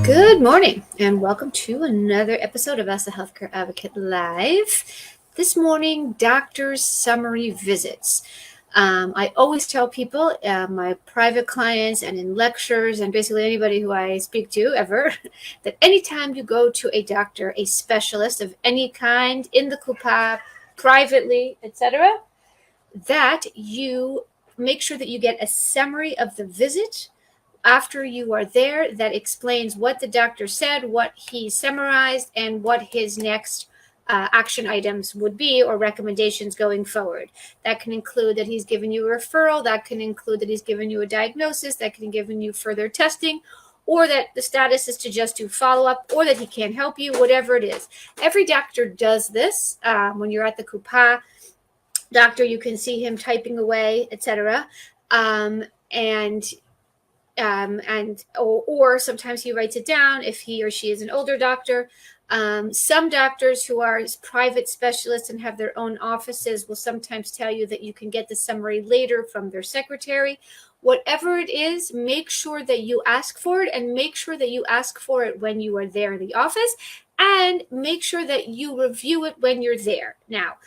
Good morning, and welcome to another episode of Ask the Healthcare Advocate Live. This morning, doctor's summary visits. I always tell people, my private clients and in lectures, and basically anybody who I speak to ever, that anytime you go to a doctor, a specialist of any kind, in the kupa, privately, etc., that you make sure that you get a summary of the visit after you are there that explains what the doctor said, what he summarized, and what his next action items would be or recommendations going forward. That can include that he's given you a referral, that can include that he's given you a diagnosis, that can given you further testing, or that the status is to just do follow-up, or that he can't help you, whatever it is. Every doctor does this. When you're at the Kupa doctor, you can see him typing away, etc. Or sometimes he writes it down if he or she is an older doctor. Some doctors who are private specialists and have their own offices will sometimes tell you that you can get the summary later from their secretary. Whatever it is, make sure that you ask for it, and make sure that you ask for it when you are there in the office, and make sure that you review it when you're there. Now,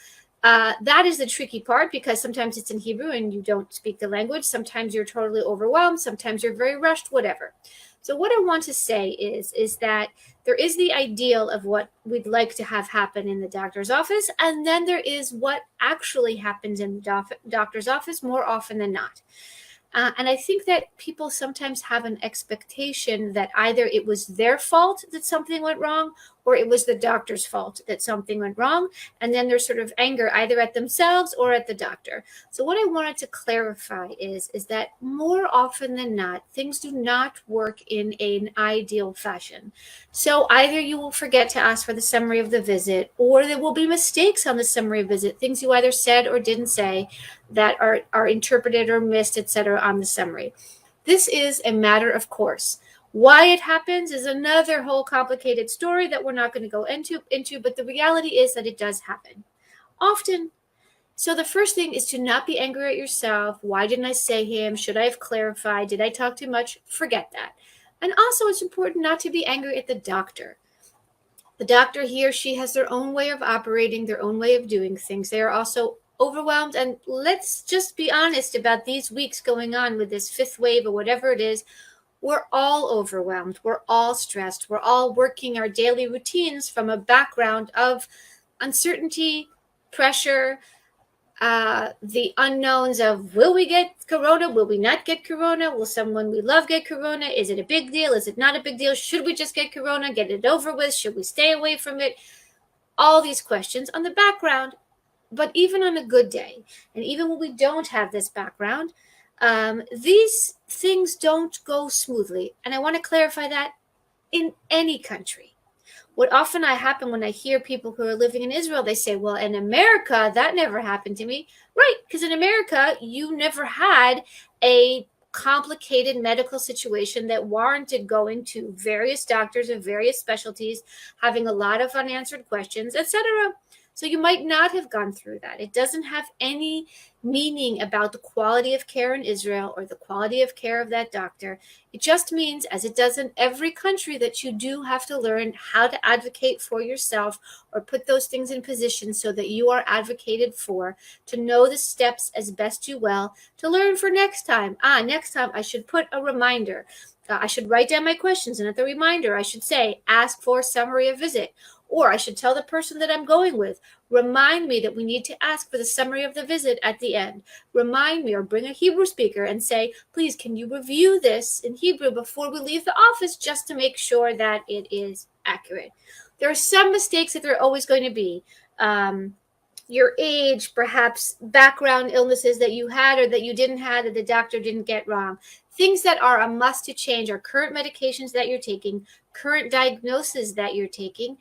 that is the tricky part, because sometimes it's in Hebrew and you don't speak the language. Sometimes you're totally overwhelmed. Sometimes you're very rushed, whatever. So what I want to say is that there is the ideal of what we'd like to have happen in the doctor's office, and then there is what actually happens in the doctor's office more often than not. And I think that people sometimes have an expectation that either it was their fault that something went wrong, or it was the doctor's fault that something went wrong. And then there's sort of anger either at themselves or at the doctor. So what I wanted to clarify is that more often than not, things do not work in an ideal fashion. So either you will forget to ask for the summary of the visit, or there will be mistakes on the summary of visit, things you either said or didn't say that are interpreted or missed, etc., on the summary. This is a matter of course. Why it happens is another whole complicated story that we're not going to go into, but the reality is that it does happen often. So the first thing is to not be angry at yourself. Why didn't I say him? Should I have clarified? Did I talk too much? Forget that. And also, it's important not to be angry at the doctor. The doctor, he or she, has their own way of operating, their own way of doing things. They are also overwhelmed. And let's just be honest about these weeks going on with this fifth wave or whatever it is. We're all overwhelmed. We're all stressed. We're all working our daily routines from a background of uncertainty, pressure, the unknowns of, will we get corona? Will we not get corona? Will someone we love get corona? Is it a big deal? Is it not a big deal? Should we just get corona, get it over with? Should we stay away from it? All these questions on the background. But even on a good day, and even when we don't have this background, these things don't go smoothly. And I want to clarify that in any country. What often happen when I hear people who are living in Israel, they say, well, in America, that never happened to me. Right, because in America, you never had a complicated medical situation that warranted going to various doctors of various specialties, having a lot of unanswered questions, etc. So you might not have gone through that. It doesn't have any meaning about the quality of care in Israel or the quality of care of that doctor. It just means, as it does in every country, that you do have to learn how to advocate for yourself, or put those things in position so that you are advocated for, to know the steps as best you will, to learn for next time. Next time I should put a reminder. I should write down my questions, and at the reminder, I should say, ask for summary of visit. Or I should tell the person that I'm going with, remind me that we need to ask for the summary of the visit at the end. Remind me, or bring a Hebrew speaker and say, please, can you review this in Hebrew before we leave the office, just to make sure that it is accurate. There are some mistakes that there are always going to be. Your age, perhaps background illnesses that you had or that you didn't have that the doctor didn't get wrong. Things that are a must to change are current medications that you're taking, current diagnoses that you're taking,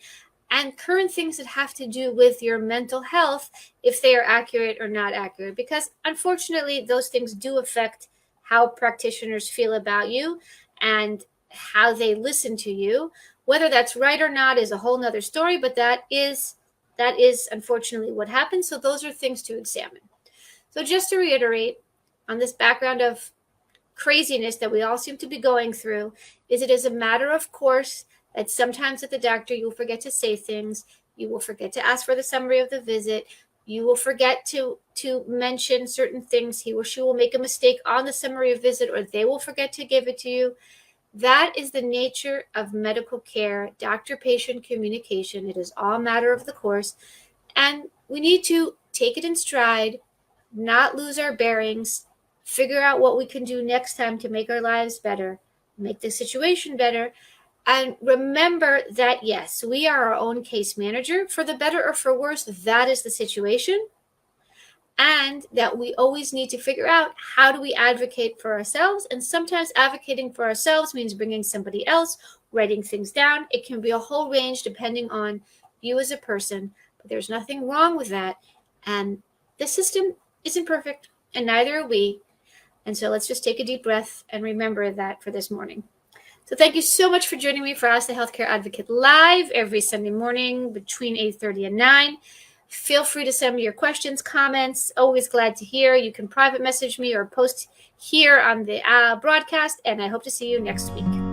and current things that have to do with your mental health, if they are accurate or not accurate. Because unfortunately, those things do affect how practitioners feel about you and how they listen to you. Whether that's right or not is a whole nother story, but that is unfortunately what happens. So those are things to examine. So just to reiterate, on this background of craziness that we all seem to be going through is it is a matter of course that sometimes at the doctor you'll forget to say things, you will forget to ask for the summary of the visit, you will forget to mention certain things, he or she will make a mistake on the summary of visit, or they will forget to give it to you. That is the nature of medical care, doctor-patient communication. It is all matter of the course, and we need to take it in stride, not lose our bearings, figure out what we can do next time to make our lives better, make the situation better, and remember that, yes, we are our own case manager. For the better or for worse, that is the situation. And that we always need to figure out how do we advocate for ourselves. And sometimes advocating for ourselves means bringing somebody else, writing things down. It can be a whole range depending on you as a person. But there's nothing wrong with that. And the system isn't perfect, and neither are we. And so let's just take a deep breath and remember that for this morning. So thank you so much for joining me for Ask the Healthcare Advocate Live every Sunday morning between 8:30 and 9. Feel free to send me your questions, comments. Always glad to hear. You can private message me or post here on the broadcast, and I hope to see you next week.